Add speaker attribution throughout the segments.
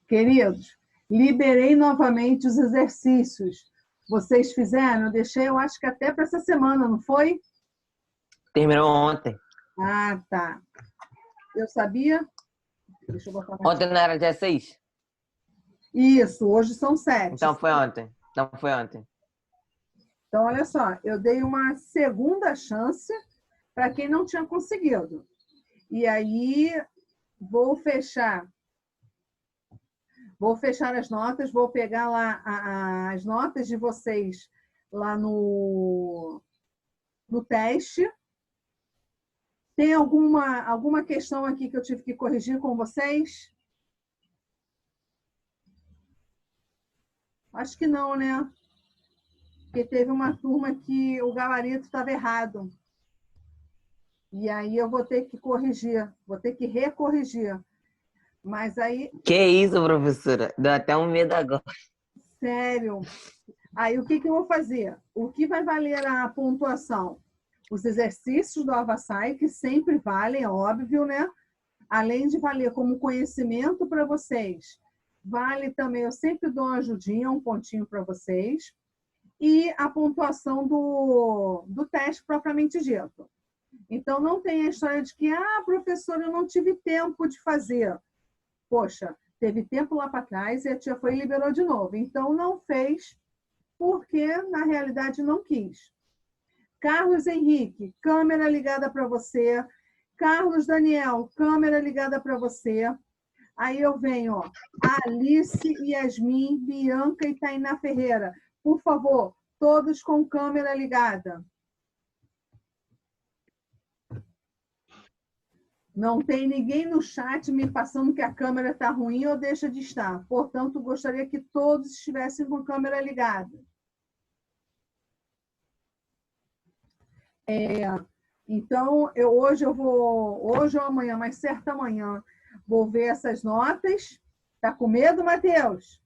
Speaker 1: Queridos, liberei novamente os exercícios. Vocês fizeram? Eu deixei, eu acho que até para essa semana, não foi?
Speaker 2: Terminou ontem.
Speaker 1: Ah, tá. Eu sabia? Deixa eu botar mais.
Speaker 2: Ontem não era dia 6?
Speaker 1: Isso, hoje são 7.
Speaker 2: Então foi ontem. Então foi ontem.
Speaker 1: Então, olha só, eu dei uma segunda chance para quem não tinha conseguido. E aí, vou fechar as notas, vou pegar lá as notas de vocês lá no teste. Tem alguma questão aqui que eu tive que corrigir com vocês? Acho que não, né? Porque teve uma turma que o gabarito estava errado. E aí eu vou ter que corrigir, vou ter que recorrigir. Mas aí...
Speaker 2: Que isso, professora? Deu até um medo agora.
Speaker 1: Sério. Aí o que eu vou fazer? O que vai valer a pontuação? Os exercícios do Avassai, que sempre valem, é óbvio, né? Além de valer como conhecimento para vocês, vale também, eu sempre dou uma ajudinha, um pontinho para vocês, e a pontuação do teste propriamente dito. Então, não tem a história de que, professora, eu não tive tempo de fazer. Poxa, teve tempo lá para trás e a tia foi e liberou de novo. Então, não fez porque, na realidade, não quis. Carlos Henrique, câmera ligada para você. Carlos Daniel, câmera ligada para você. Aí eu venho, ó, Alice, Yasmin, Bianca e Tainá Ferreira. Por favor, todos com câmera ligada. Não tem ninguém no chat me passando que a câmera está ruim ou deixa de estar. Portanto, gostaria que todos estivessem com a câmera ligada. Então, hoje ou amanhã, mas certa manhã, vou ver essas notas. Tá com medo, Matheus?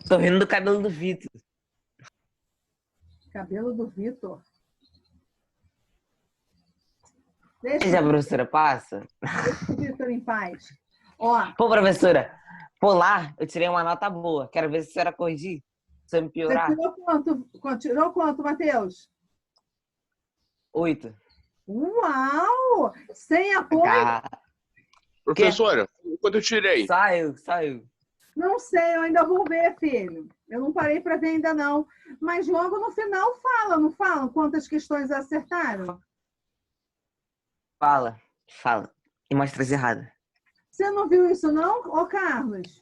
Speaker 2: Tô rindo do cabelo do Vitor.
Speaker 1: Cabelo do Vitor.
Speaker 2: Deixa a professora, passa.
Speaker 1: Deixa o Vitor em paz. Ó,
Speaker 2: Pô, professora, por lá eu tirei uma nota boa. Quero ver se a senhora corrigir. Se eu me
Speaker 1: você
Speaker 2: piorar.
Speaker 1: tirou quanto, Matheus?
Speaker 2: 8.
Speaker 1: Uau! Sem apoio?
Speaker 3: Professora, quando eu tirei?
Speaker 2: Saiu.
Speaker 1: Não sei, eu ainda vou ver, filho. Eu não parei para ver ainda não. Mas logo no final não falam quantas questões acertaram?
Speaker 2: Fala. E mostra as erradas.
Speaker 1: Você não viu isso não, ô Carlos?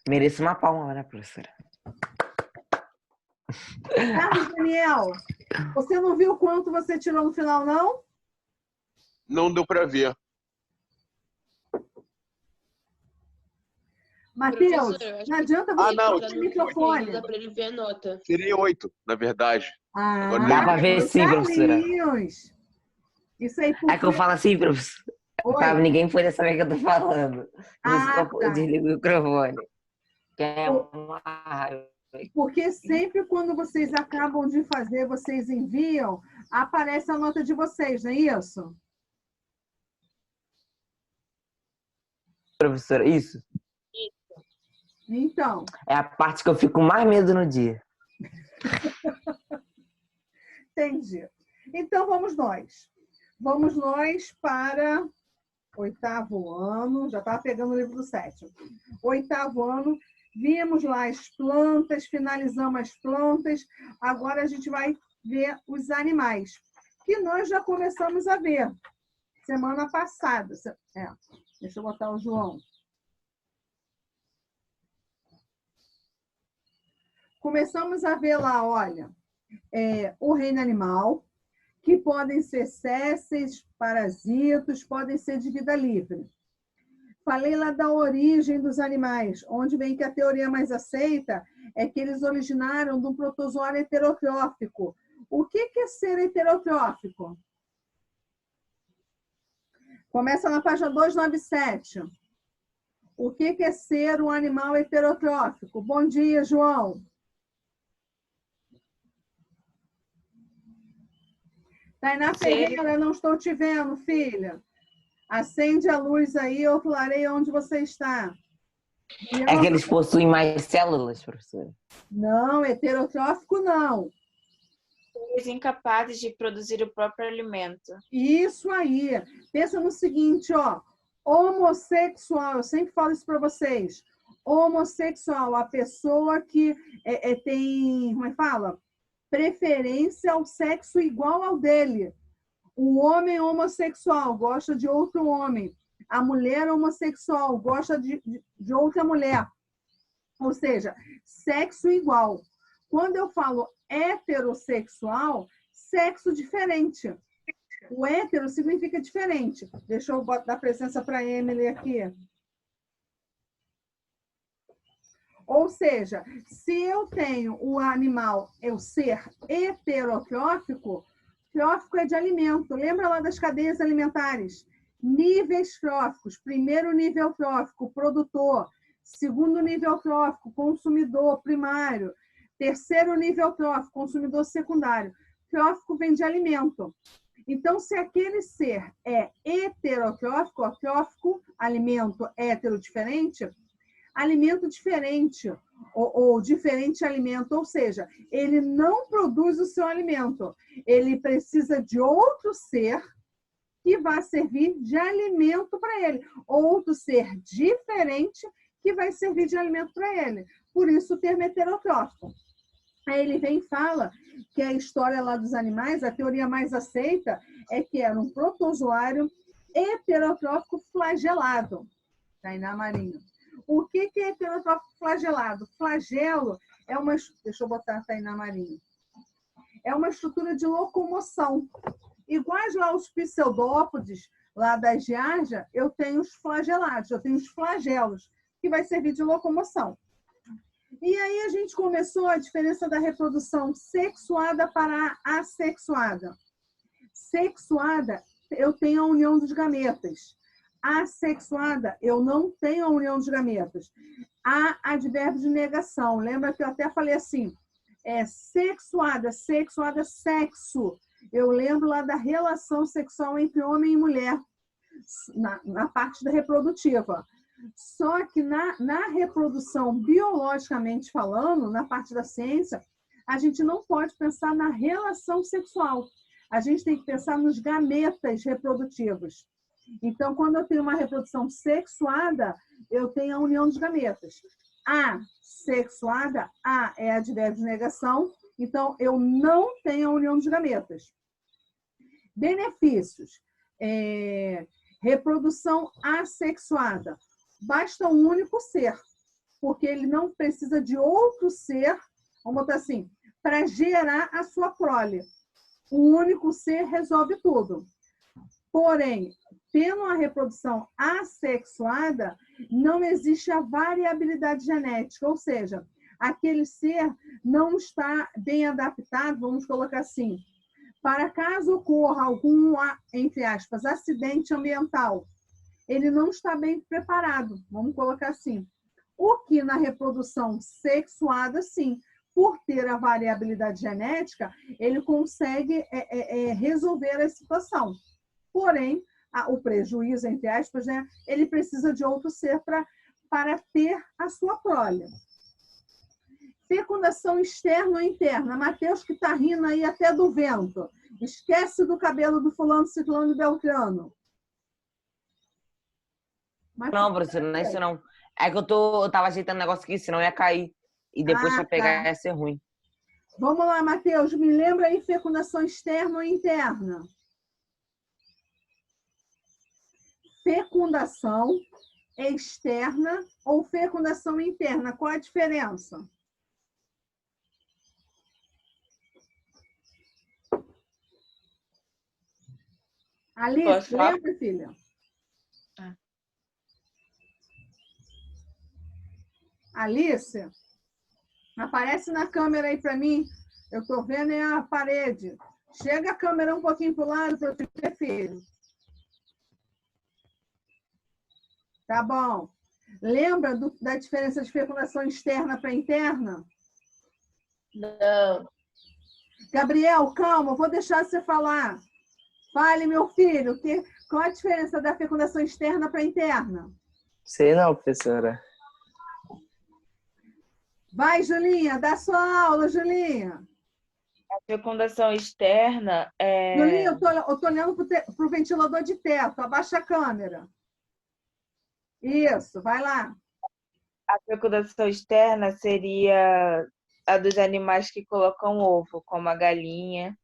Speaker 2: Mereço uma palma, né, professora?
Speaker 1: Carlos Daniel, você não viu quanto você tirou no final, não?
Speaker 3: Não deu para ver.
Speaker 1: Matheus, não adianta você
Speaker 3: não,
Speaker 1: botar no microfone.
Speaker 4: Dá para ele ver a nota.
Speaker 3: Tirei 8, na verdade.
Speaker 2: Dá pra ver sim, professora.
Speaker 1: Isso aí
Speaker 2: É que eu falo assim, professora. Pra ninguém poder saber que eu tô falando. Por isso que eu desligo o microfone. Que é uma raiva.
Speaker 1: Porque sempre quando vocês acabam de fazer, vocês enviam, aparece a nota de vocês, não é isso?
Speaker 2: Professora, isso?
Speaker 1: Então.
Speaker 2: É a parte que eu fico com mais medo no dia.
Speaker 1: Entendi. Então, vamos nós. Vamos nós para 8º ano. Já estava pegando o livro do 7º. 8º ano. Vimos lá as plantas, finalizamos as plantas. Agora a gente vai ver os animais, que nós já começamos a ver semana passada. Deixa eu botar o João. Começamos a ver lá, olha, o reino animal, que podem ser sésseis, parasitos, podem ser de vida livre. Falei lá da origem dos animais, onde vem que a teoria mais aceita é que eles originaram de um protozoário heterotrófico. O que é ser heterotrófico? Começa na página 297. O que é ser um animal heterotrófico? Bom dia, João. Tainá Ferreira, não estou te vendo, filha. Acende a luz aí, eu clareio onde você está.
Speaker 2: É que eles possuem mais células, professora?
Speaker 1: Não, heterotrófico não.
Speaker 4: Seres incapazes de produzir o próprio alimento.
Speaker 1: Isso aí. Pensa no seguinte, ó. Homossexual, eu sempre falo isso para vocês. Homossexual, a pessoa que tem, como é que fala? Preferência ao sexo igual ao dele. O homem homossexual gosta de outro homem. A mulher homossexual gosta de outra mulher. Ou seja, sexo igual. Quando eu falo heterossexual, sexo diferente. O hétero significa diferente. Deixa eu dar presença para a Emily aqui. Ou seja, se eu tenho o animal, eu ser heterotrófico, trófico é de alimento. Lembra lá das cadeias alimentares? Níveis tróficos. Primeiro nível trófico, produtor. Segundo nível trófico, consumidor primário. Terceiro nível trófico, consumidor secundário. Trófico vem de alimento. Então, se aquele ser é heterotrófico, ó, trófico, alimento hétero diferente, alimento diferente, ou diferente alimento, ou seja, ele não produz o seu alimento. Ele precisa de outro ser que vai servir de alimento para ele. Outro ser diferente que vai servir de alimento para ele. Por isso o termo heterotrófico. Aí ele vem e fala que a história lá dos animais, a teoria mais aceita é que era um protozoário heterotrófico flagelado. Tainá Marinho. O que é heterotrófico flagelado? Flagelo é uma... Deixa eu botar a Tainá Marinho. É uma estrutura de locomoção. Iguais lá os pseudópodes, lá da Giardia, eu tenho os flagelados, eu tenho os flagelos, que vai servir de locomoção. E aí a gente começou a diferença da reprodução sexuada para assexuada. Sexuada, eu tenho a união dos gametas. Assexuada, eu não tenho a união dos gametas. Há advérbio de negação. Lembra que eu até falei assim, sexuada, sexuada, sexo. Eu lembro lá da relação sexual entre homem e mulher, na parte da reprodutiva. Só que na reprodução, biologicamente falando, na parte da ciência, a gente não pode pensar na relação sexual. A gente tem que pensar nos gametas reprodutivos. Então, quando eu tenho uma reprodução sexuada, eu tenho a união dos gametas. Assexuada, é advérbio de negação, então eu não tenho a união dos gametas. Benefícios. Reprodução assexuada. Basta um único ser, porque ele não precisa de outro ser, vamos botar assim, para gerar a sua prole. Um único ser resolve tudo. Porém, tendo a reprodução assexuada, não existe a variabilidade genética, ou seja, aquele ser não está bem adaptado, vamos colocar assim, para caso ocorra algum, entre aspas, acidente ambiental, ele não está bem preparado, vamos colocar assim. O que na reprodução sexuada, sim, por ter a variabilidade genética, ele consegue resolver a situação. Porém, o prejuízo, entre aspas, né, ele precisa de outro ser para ter a sua prole. Fecundação externa ou interna. Mateus que está rindo aí até do vento. Esquece do cabelo do fulano, ciclano e beltrano.
Speaker 2: Não, professora, não é isso não. É que eu tava ajeitando o negócio aqui, senão ia cair. E depois pra pegar ia ser ruim.
Speaker 1: Vamos lá, Mateus. Me lembra aí fecundação externa ou interna? Fecundação externa ou fecundação interna? Qual a diferença? Alice, lembra, filha? Alice, aparece na câmera aí para mim. Eu estou vendo a parede. Chega a câmera um pouquinho para o lado para eu te ver, filho. Tá bom. Lembra da diferença de fecundação externa para interna?
Speaker 4: Não.
Speaker 1: Gabriel, calma, vou deixar você falar. Fale, meu filho, qual a diferença da fecundação externa para interna?
Speaker 5: Sei não, professora.
Speaker 1: Vai, Julinha, dá sua aula, Julinha.
Speaker 4: A fecundação externa é...
Speaker 1: Julinha, eu tô olhando para o ventilador de teto. Abaixa a câmera. Isso, vai lá.
Speaker 4: A fecundação externa seria a dos animais que colocam ovo, como a galinha.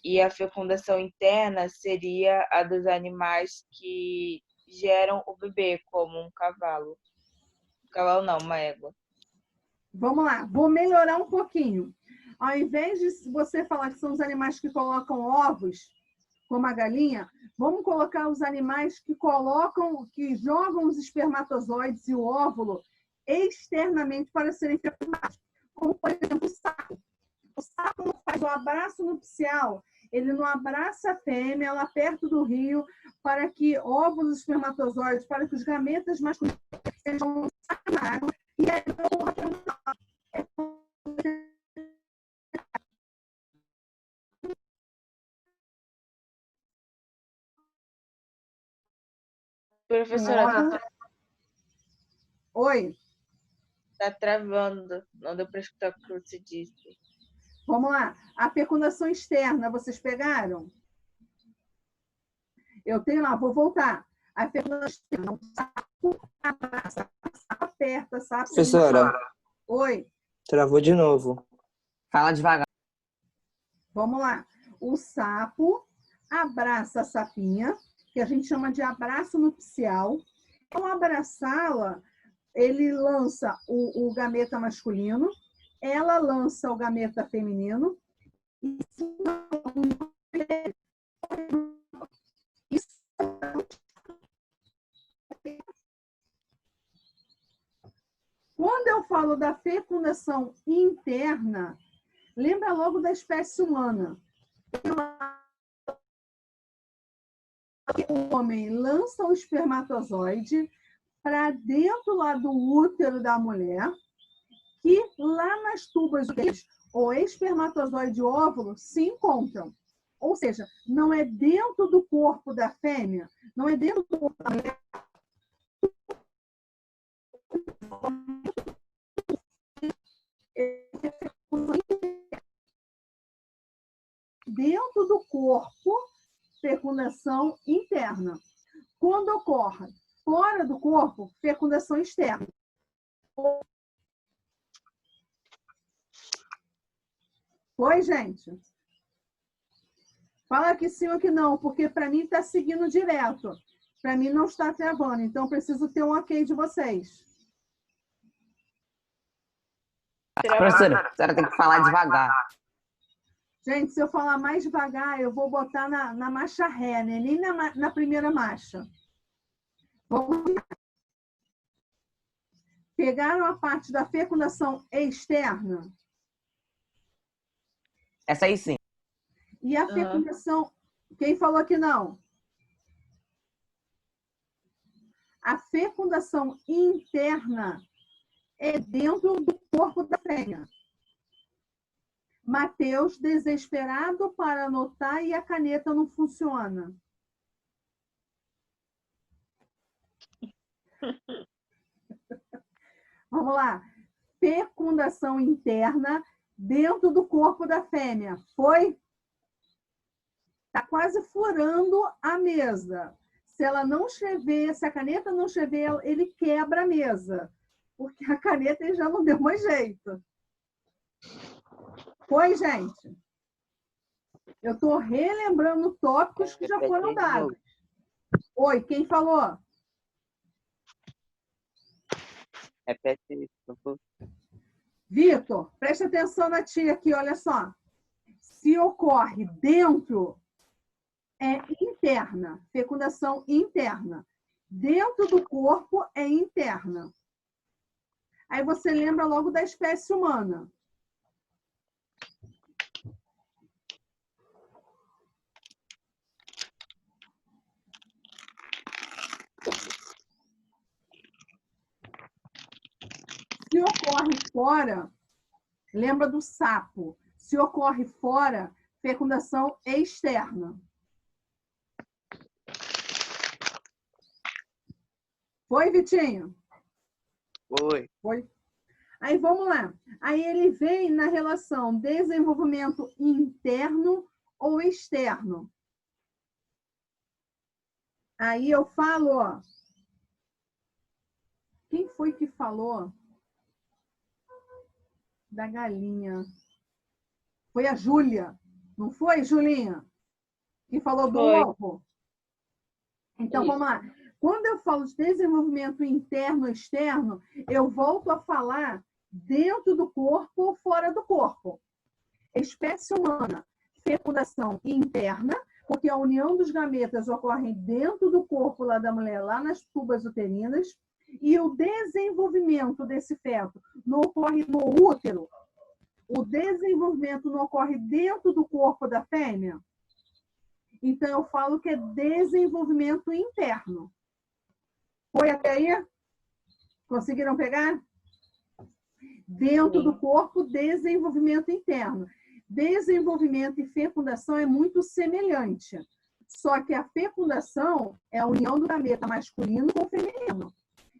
Speaker 4: E a fecundação interna seria a dos animais que geram o bebê, como um cavalo. Um cavalo não, uma égua.
Speaker 1: Vamos lá, vou melhorar um pouquinho. Ao invés de você falar que são os animais que colocam ovos, como a galinha, vamos colocar os animais que jogam os espermatozoides e o óvulo externamente para serem fecundados. Como, por exemplo, o sapo. O sapo não faz o abraço nupcial, ele não abraça a fêmea lá perto do rio para que óvulos e espermatozoides, para que os gametas masculinos sejam lançados na água e aí
Speaker 4: Professora,
Speaker 1: Oi,
Speaker 4: tá travando. Não deu para escutar o que você disse.
Speaker 1: vamos lá. A fecundação externa, vocês pegaram? Eu tenho lá, vou voltar. A fecundação externa, o sapo abraça, sapo aperta, sapo...
Speaker 5: Professora,
Speaker 1: Oi,
Speaker 5: travou de novo.
Speaker 2: Fala devagar.
Speaker 1: vamos lá. O sapo abraça a sapinha, que a gente chama de abraço nupcial. Ao abraçá-la, ele lança o gameta masculino, ela lança o gameta feminino, e quando eu falo da fecundação interna, lembra logo da espécie humana. O homem lança o espermatozoide para dentro lá do útero da mulher, que lá nas tubas o espermatozoide e o óvulo se encontram. Ou seja, não é dentro do corpo da fêmea, não é dentro do corpo da mulher. Dentro do corpo, fecundação interna. Quando ocorre fora do corpo, fecundação externa. Oi, gente? Fala que sim ou que não, porque para mim está seguindo direto. Para mim não está travando, então preciso ter um ok de vocês.
Speaker 2: Professora, a senhora tem que falar devagar.
Speaker 1: Gente, se eu falar mais devagar, eu vou botar na marcha ré, né? Nem na primeira marcha. Vamos lá. Pegaram a parte da fecundação externa?
Speaker 2: Essa aí sim.
Speaker 1: E a fecundação... Quem falou que não? A fecundação interna é dentro do corpo da fêmea. Mateus, desesperado para anotar e a caneta não funciona. Vamos lá. Fecundação interna dentro do corpo da fêmea. Foi? Está quase furando a mesa. Se ela não escrever, se a caneta não escrever, ele quebra a mesa. Porque a caneta ele já não deu mais jeito. Foi, gente? Eu estou relembrando tópicos que já foram dados. Oi, quem falou?
Speaker 2: Repete isso, por favor.
Speaker 1: Vitor, presta atenção na tia aqui, olha só. Se ocorre dentro, é interna, fecundação interna. Dentro do corpo é interna. Aí você lembra logo da espécie humana. Se ocorre fora, lembra do sapo. Se ocorre fora, fecundação externa. Foi, Vitinho?
Speaker 5: Oi.
Speaker 1: Foi. Aí vamos lá. Aí ele vem na relação desenvolvimento interno ou externo. Aí eu falo, ó. Quem foi que falou da galinha? Foi a Júlia. Não foi, Julinha? Que falou do
Speaker 4: Foi.
Speaker 1: ovo? Então, vamos lá. Quando eu falo de desenvolvimento interno e externo, eu volto a falar dentro do corpo ou fora do corpo. Espécie humana, fecundação interna, porque a união dos gametas ocorre dentro do corpo lá da mulher, lá nas tubas uterinas, e o desenvolvimento desse feto não ocorre no útero. O desenvolvimento não ocorre dentro do corpo da fêmea. Então, eu falo que é desenvolvimento interno. Foi até aí? Conseguiram pegar? Dentro do corpo, desenvolvimento interno. Desenvolvimento e fecundação é muito semelhante. Só que a fecundação é a união do gameta masculino com o feminino.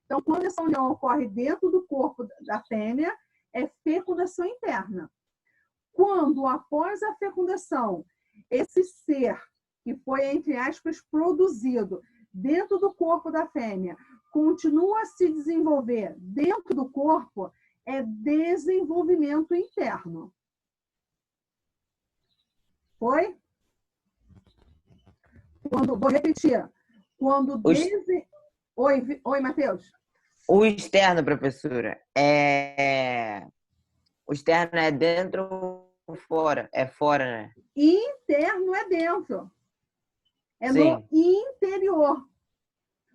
Speaker 1: Então, quando essa união ocorre dentro do corpo da fêmea, é fecundação interna. Quando, após a fecundação, esse ser que foi, entre aspas, produzido dentro do corpo da fêmea, continua a se desenvolver dentro do corpo, é desenvolvimento interno. Foi? Vou repetir. Oi, Matheus.
Speaker 2: O externo, professora, o externo é dentro ou fora? É fora, né?
Speaker 1: Interno é dentro. É
Speaker 2: Sim.
Speaker 1: no interior.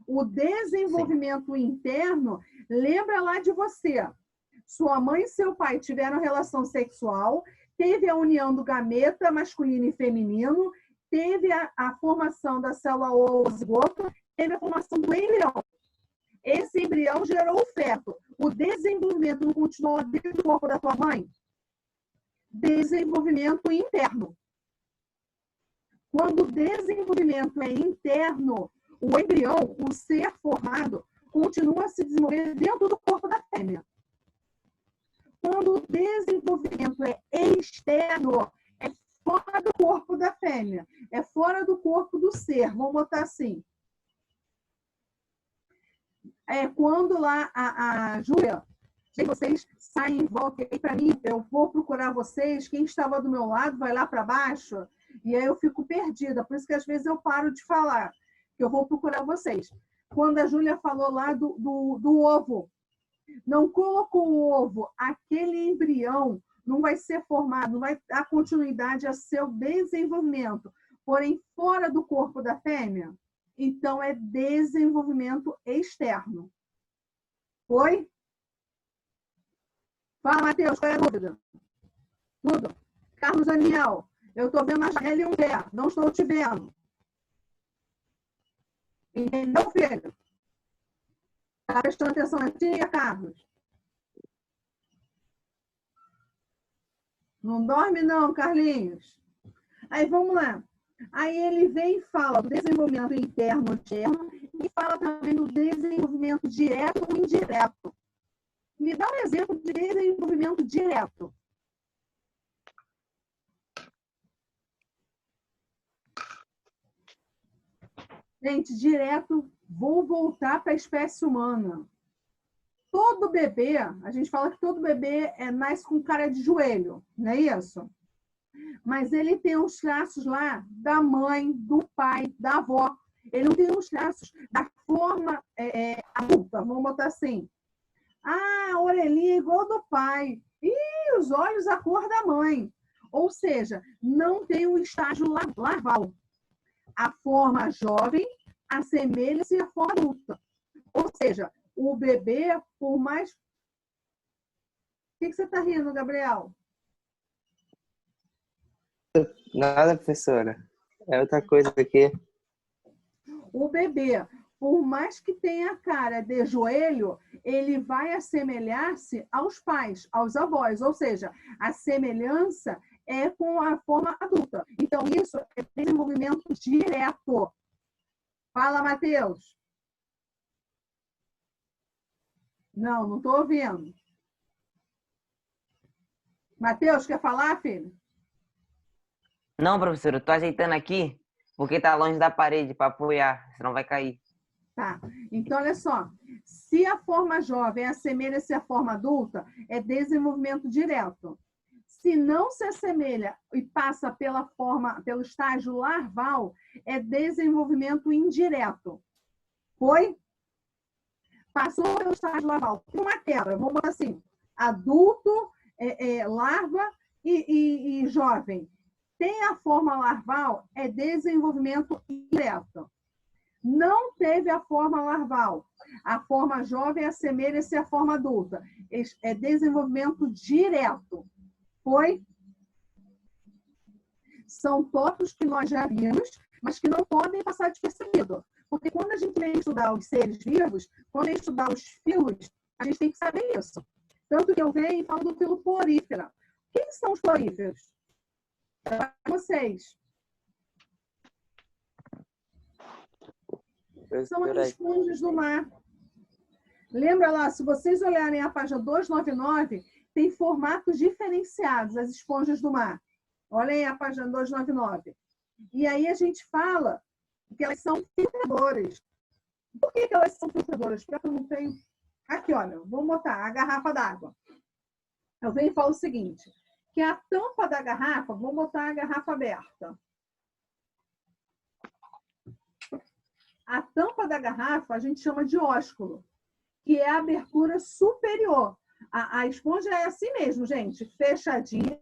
Speaker 1: O desenvolvimento interno, lembra lá de você. Sua mãe e seu pai tiveram relação sexual, teve a união do gameta masculino e feminino, teve a formação da célula ou zigoto, teve a formação do embrião. Esse embrião gerou o feto. O desenvolvimento não continuou dentro do corpo da tua mãe? Desenvolvimento interno. Quando o desenvolvimento é interno, o embrião, o ser formado, continua a se desenvolver dentro do corpo da fêmea. Quando o desenvolvimento é externo, é fora do corpo da fêmea, é fora do corpo do ser. Vamos botar assim. Quando lá a Júlia, vocês saem em volta aí para mim, eu vou procurar vocês, quem estava do meu lado vai lá para baixo, e aí eu fico perdida. Por isso que às vezes eu paro de falar, que eu vou procurar vocês. Quando a Júlia falou lá do ovo, não colocou o ovo, aquele embrião não vai ser formado, não vai dar continuidade a seu desenvolvimento, porém fora do corpo da fêmea, então é desenvolvimento externo. Foi? Fala, Matheus, qual é a dúvida? Tudo? Carlos Daniel, eu estou vendo a janela e um pé, não estou te vendo. Entendeu, filho? Está prestando atenção na tia, Carlos? Não dorme não, Carlinhos. Aí, vamos lá. Aí ele vem e fala do desenvolvimento interno e fala também do desenvolvimento direto ou indireto. Me dá um exemplo de desenvolvimento direto. Gente, direto, vou voltar para a espécie humana. Todo bebê, a gente fala que todo bebê nasce com cara de joelho, não é isso? Mas ele tem os traços lá da mãe, do pai, da avó. Ele não tem os traços da forma adulta, vamos botar assim. A orelhinha igual do pai. E os olhos a cor da mãe. Ou seja, não tem um estágio larval. A forma jovem assemelha-se à forma adulta. Ou seja, o bebê, por mais... O que você está rindo, Gabriel?
Speaker 5: Nada, professora. É outra coisa aqui.
Speaker 1: O bebê, por mais que tenha a cara de joelho, ele vai assemelhar-se aos pais, aos avós. Ou seja, a semelhança é com a forma adulta. Então, isso é desenvolvimento direto. Fala, Matheus. Não estou ouvindo. Matheus, quer falar, filho?
Speaker 2: Não, professora, eu tô ajeitando aqui porque tá longe da parede para apoiar, senão vai cair.
Speaker 1: Tá. Então, olha só. Se a forma jovem assemelha-se à forma adulta, é desenvolvimento direto. Se não se assemelha e passa pelo estágio larval, é desenvolvimento indireto. Foi? Passou pelo estágio larval. Uma quebra, vamos botar assim, adulto, larva e jovem. Tem a forma larval, é desenvolvimento indireto. Não teve a forma larval. A forma jovem assemelha-se à forma adulta. É desenvolvimento direto. Foi? São tópicos que nós já vimos, mas que não podem passar despercebido. Porque quando a gente vem estudar os seres vivos, quando vem estudar os filos, a gente tem que saber isso. Tanto que eu venho e falo do filo porífera. Quem são os poríferos? Para vocês. São as esponjas do mar. Lembra lá, se vocês olharem a página 299, tem formatos diferenciados, as esponjas do mar. Olhem aí a página 299. E aí a gente fala que elas são filtradoras. Por que elas são filtradoras? Porque eu não tenho... Aqui, olha, vou botar a garrafa d'água. Eu venho e falo o seguinte, que a tampa da garrafa, vou botar a garrafa aberta. A tampa da garrafa a gente chama de ósculo, que é a abertura superior. A esponja é assim mesmo, gente, fechadinha.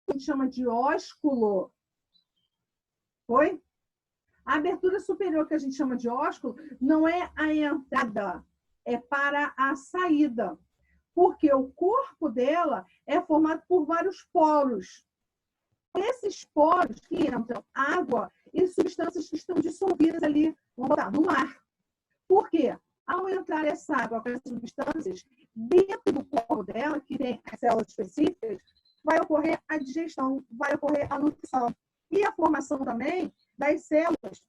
Speaker 1: A gente chama de ósculo. Foi? A abertura superior que a gente chama de ósculo não é a entrada, é para a saída. Porque o corpo dela é formado por vários poros. Esses poros que entram água e substâncias que estão dissolvidas ali, vamos botar, no mar. Por quê? Ao entrar essa água com essas substâncias, dentro do corpo dela, que tem as células específicas, vai ocorrer a digestão, vai ocorrer a nutrição. E a formação também das células.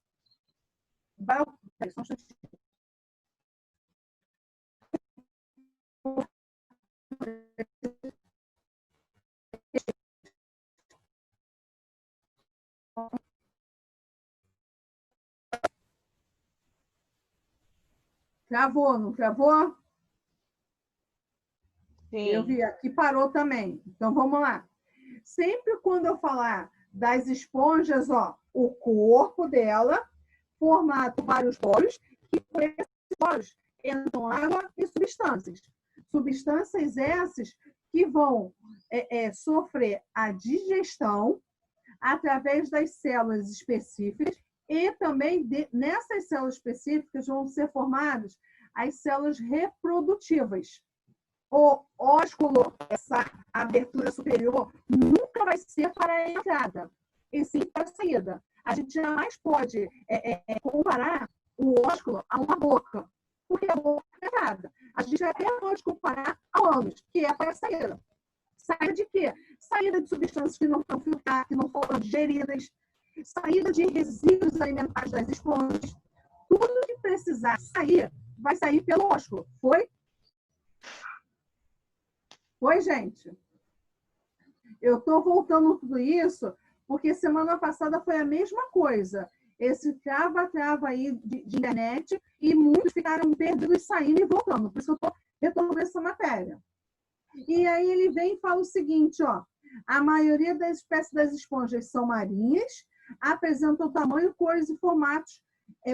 Speaker 1: Travou, não travou?
Speaker 4: Sim.
Speaker 1: Eu vi aqui, parou também. Então, vamos lá. Sempre quando eu falar das esponjas, ó, o corpo dela, formado por vários poros, e por esses poros entram água e substâncias. Substâncias essas que vão sofrer a digestão através das células específicas e também nessas células específicas vão ser formadas as células reprodutivas. O ósculo, essa abertura superior, nunca vai ser para a entrada, e sim para a saída. A gente jamais pode comparar o ósculo a uma boca, porque a boca é a entrada. A gente até pode comparar ao ânus, que é para a saída. Saída de quê? Saída de substâncias que não estão filtradas, que não foram digeridas, saída de resíduos alimentares das esponjas. Tudo que precisar sair, vai sair pelo ósculo. Foi? Foi, gente? Eu estou voltando tudo isso porque semana passada foi a mesma coisa. Esse trava-trava aí de internet e muitos ficaram perdidos saindo e voltando. Por isso eu estou retomando essa matéria. E aí ele vem e fala o seguinte, ó. A maioria das espécies das esponjas são marinhas, apresentam tamanho, cores e formatos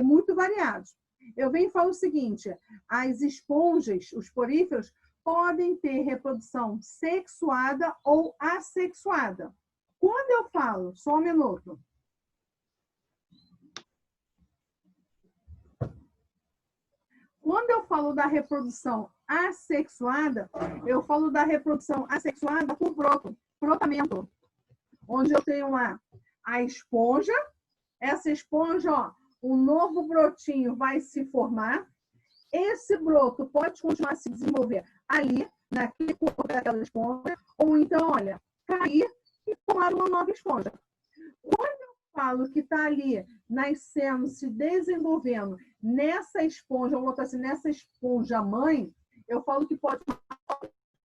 Speaker 1: muito variados. Eu venho e falo o seguinte, as esponjas, os poríferos, podem ter reprodução sexuada ou assexuada. Quando eu falo, só um minuto. Quando eu falo da reprodução assexuada, eu falo da reprodução assexuada por brotamento. Onde eu tenho lá a esponja, essa esponja, ó, um novo brotinho vai se formar. Esse broto pode continuar a se desenvolver ali, naquele corpo daquela esponja, ou então, olha, cair e formar uma nova esponja. Quando eu falo que está ali nascendo, se desenvolvendo nessa esponja, eu vou botar assim, nessa esponja mãe, eu falo que pode,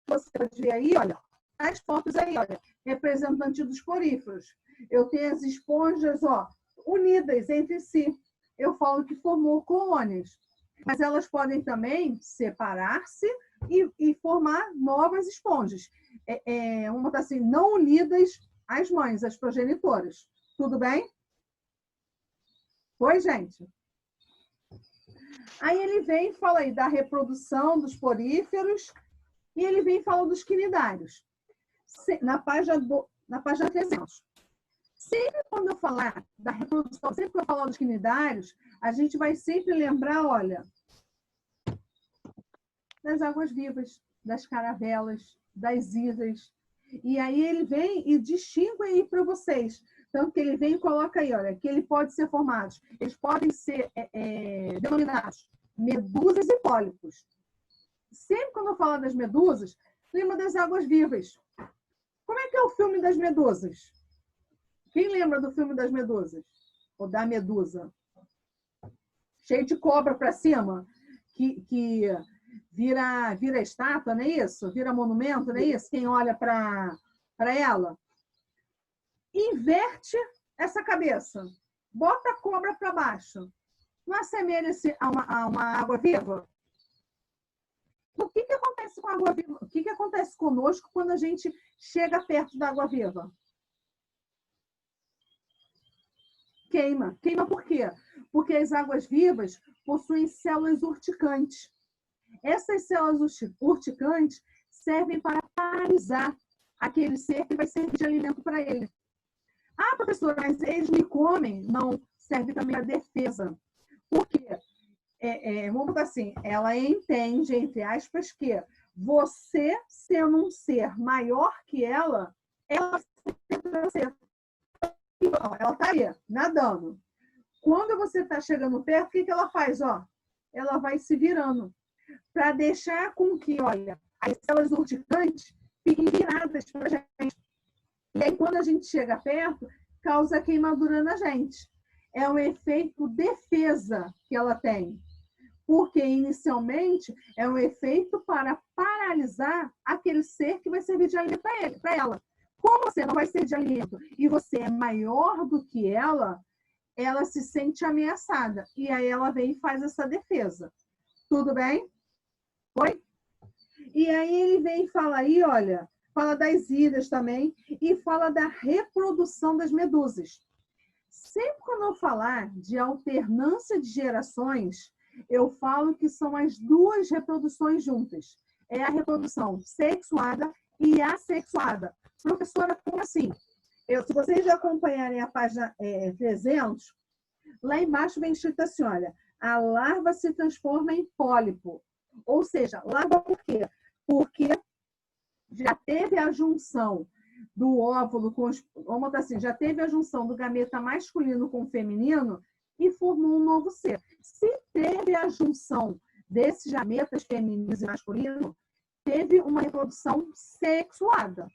Speaker 1: você pode ver aí, olha, as fotos aí, olha, representante dos poríferos. Eu tenho as esponjas, ó, unidas entre si. Eu falo que formou colônias. Mas elas podem também separar-se e formar novas esponjas. Vamos botar assim, não unidas às mães, às progenitoras. Tudo bem? Oi, gente? Aí ele vem e fala aí da reprodução dos poríferos e ele vem e fala dos quinidários. Na página 300. Sempre quando eu falar da reprodução, sempre que eu falar dos quinidários, a gente vai sempre lembrar, olha, das águas vivas, das caravelas, das isas. E aí ele vem e distingue aí para vocês. Tanto que ele vem e coloca aí, olha, que ele pode ser formado. Eles podem ser denominados medusas e pólipos. Sempre quando eu falar das medusas, lembra das águas vivas. Como é que é o filme das medusas? Quem lembra do filme das medusas? Ou da medusa? Cheio de cobra para cima, que vira estátua, não é isso? Vira monumento, não é isso? Quem olha para ela. Inverte essa cabeça. Bota a cobra para baixo. Não assemelha-se a uma água viva? O que acontece com a água viva? O que acontece conosco quando a gente chega perto da água viva? Queima. Queima por quê? Porque as águas vivas possuem células urticantes. Essas células urticantes servem para paralisar aquele ser que vai servir de alimento para ele. Ah, professora, mas eles me comem? Não, serve também para defesa. Por quê? Vamos botar assim, ela entende, entre aspas, que você, sendo um ser maior que ela está aí, nadando. Quando você está chegando perto, o que ela faz? Ó, ela vai se virando para deixar com que, olha, as células urticantes fiquem viradas para a gente. E aí, quando a gente chega perto, causa queimadura na gente. É um efeito defesa que ela tem. Porque, inicialmente, é um efeito para paralisar aquele ser que vai servir de alimento para ela. Como você não vai ser de alimento e você é maior do que ela se sente ameaçada. E aí ela vem e faz essa defesa. Tudo bem? Oi? E aí ele vem e fala aí, olha, fala das ilhas também e fala da reprodução das medusas. Sempre quando eu falar de alternância de gerações, eu falo que são as duas reproduções juntas. É a reprodução sexuada e assexuada. Professora, como assim? Se vocês já acompanharem a página 300, lá embaixo vem escrito assim, olha, a larva se transforma em pólipo. Ou seja, larva por quê? Porque já teve a junção do óvulo com vamos botar assim, já teve a junção do gameta masculino com o feminino e formou um novo ser. Se teve a junção desses gametas femininos e masculinos, teve uma reprodução sexuada.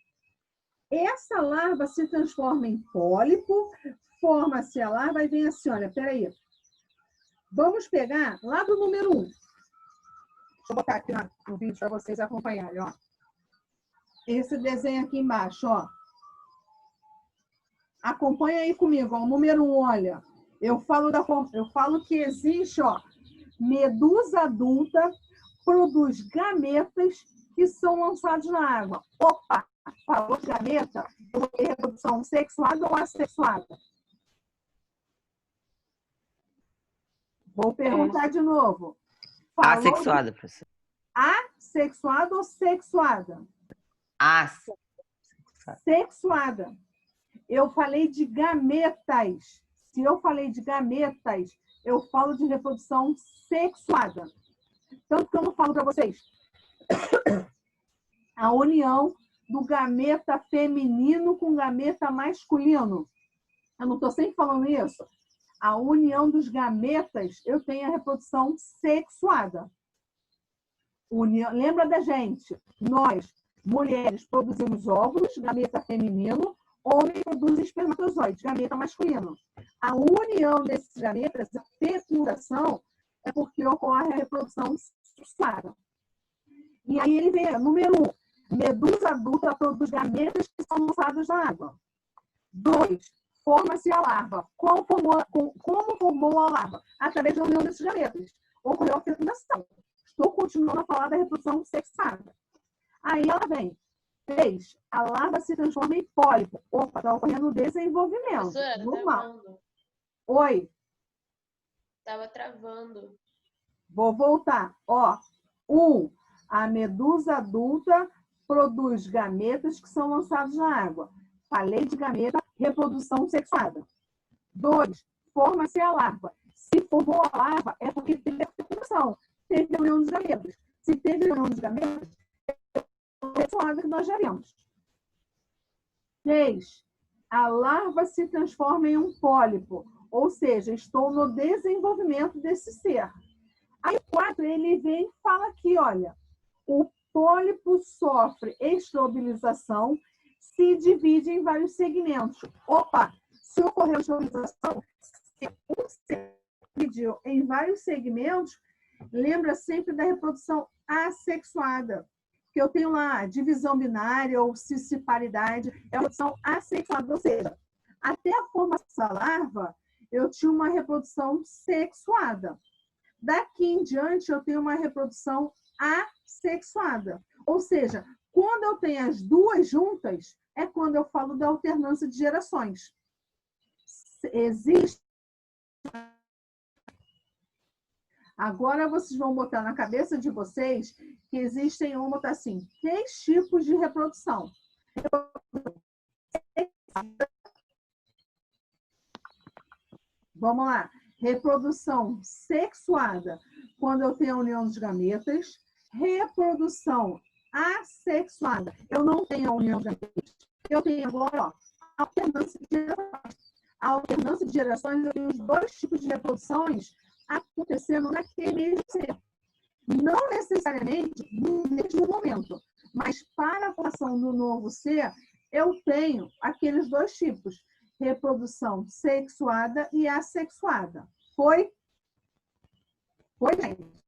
Speaker 1: Essa larva se transforma em pólipo, forma-se a larva e vem assim, olha, peraí. Vamos pegar lá do número 1. Deixa eu botar aqui no vídeo para vocês acompanharem, ó. Esse desenho aqui embaixo, ó. Acompanha aí comigo, ó. O número 1, olha. Eu falo que existe, ó, medusa adulta produz gametas que são lançados na água. Opa, falou de gameta, eu vou ter reprodução sexuada ou assexuada? Vou perguntar de novo.
Speaker 2: Assexuada, professor.
Speaker 1: Assexuada ou sexuada? Sexuada. Eu falei de gametas. Se eu falei de gametas, eu falo de reprodução sexuada. Tanto que eu não falo para vocês. A união do gameta feminino com gameta masculino. Eu não estou sempre falando isso. A união dos gametas, eu tenho a reprodução sexuada. Lembra da gente? Nós, mulheres, produzimos óvulos, gameta feminino. Homem produz espermatozoide, gameta masculino. A união desses gametas, a fecundação, é porque ocorre a reprodução sexuada. E aí ele vê, número 1, medusa adulta produz gametas que são lançados na água. 2, forma-se a larva. Como formou a larva? Através da união desses gametas. Ocorreu a fecundação. Estou continuando a falar da reprodução sexuada. Aí ela vem. 3, a larva se transforma em pólipo. Opa, está ocorrendo o desenvolvimento.
Speaker 6: Professora,
Speaker 1: normal.
Speaker 6: travando.
Speaker 1: Oi.
Speaker 6: Tava travando.
Speaker 1: Vou voltar. Ó, 1, a medusa adulta produz gametas que são lançados na água. Falei de gameta, reprodução sexuada. 2, forma-se a larva. Se formou a larva, é porque teve a fecundação. Teve a união dos gametas. Se teve a união dos gametas, sexuada que nós já vimos. 3, a larva se transforma em um pólipo, ou seja, estou no desenvolvimento desse ser. Aí 4, ele vem e fala aqui, olha, o pólipo sofre estrobilização, se divide em vários segmentos. Opa, se ocorreu estrobilização, se um ser dividiu em vários segmentos, lembra sempre da reprodução assexuada. Que eu tenho lá divisão binária ou cisparidade, é uma reprodução assexuada, ou seja, até a formação da larva, eu tinha uma reprodução sexuada. Daqui em diante, eu tenho uma reprodução assexuada. Ou seja, quando eu tenho as duas juntas, é quando eu falo da alternância de gerações. Existe. Agora vocês vão botar na cabeça de vocês que existem, vamos botar assim, 3 tipos de reprodução. Vamos lá. Reprodução sexuada, quando eu tenho a união dos gametas. Reprodução assexuada, eu não tenho a união dos gametas. Eu tenho agora, ó, alternância de gerações. A alternância de gerações, eu tenho os 2 tipos de reproduções acontecendo naquele mesmo ser. Não necessariamente no mesmo momento, mas para a formação do novo ser, eu tenho aqueles 2 tipos, reprodução sexuada e assexuada. Foi? Foi, gente?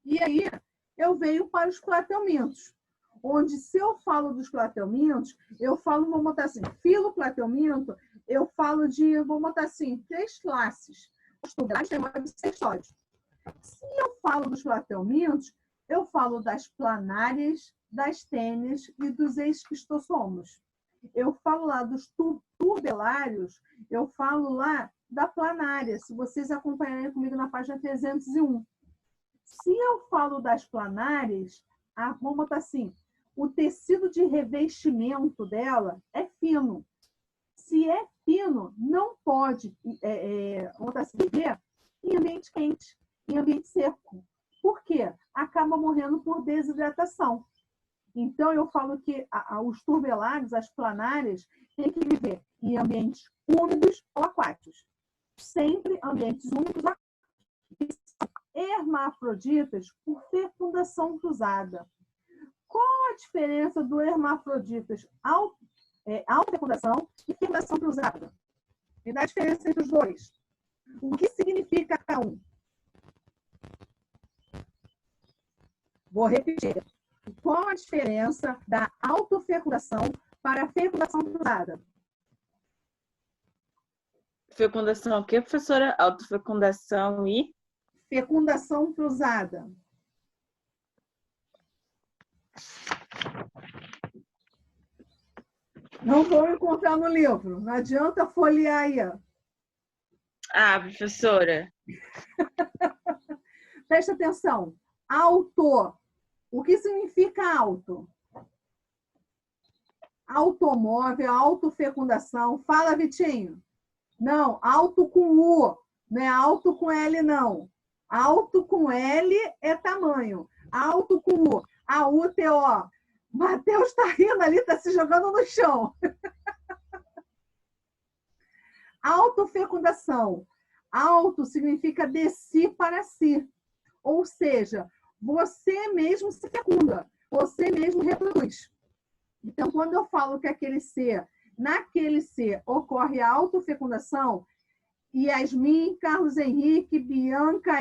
Speaker 1: E aí, eu venho para os platelmintos, onde se eu falo dos platelmintos, eu falo, vamos botar assim, filoplatelminto, eu falo de, vamos botar assim, 3 classes. Os tubulares chamados de sextóide. Se eu falo dos platelmintos, eu falo das planárias, das tênias e dos esquistossomos. Eu falo lá dos tubelários, eu falo lá da planária, se vocês acompanharem comigo na página 301. Se eu falo das planárias, vamos botar assim, o tecido de revestimento dela é fino. Se é fino, não pode viver em ambiente quente, em ambiente seco. Por quê? Acaba morrendo por desidratação. Então, eu falo que os turbelários, as planárias, têm que viver em ambientes úmidos ou aquáticos. Sempre ambientes úmidos ou aquáticos. Hermafroditas por fecundação cruzada. Qual a diferença do hermafroditas autofecundação e fecundação cruzada? E dá a diferença entre os 2. O que significa cada um? Vou repetir. Qual a diferença da autofecundação para a fecundação cruzada?
Speaker 4: Fecundação o quê, professora? Autofecundação e?
Speaker 1: Fecundação cruzada. Não vou encontrar no livro. Não adianta folhear aí.
Speaker 4: Ah, professora.
Speaker 1: Presta atenção. Auto. O que significa auto? Automóvel, autofecundação. Fala, Vitinho. Não, auto com U. Não é auto com L, não. Auto com L é tamanho. Auto com U. A-U-T-O. Matheus está rindo ali, está se jogando no chão. Autofecundação. Auto significa de si para si. Ou seja, você mesmo se fecunda. Você mesmo reproduz. Então, quando eu falo que naquele ser ocorre a autofecundação, Yasmin, Carlos Henrique, Bianca,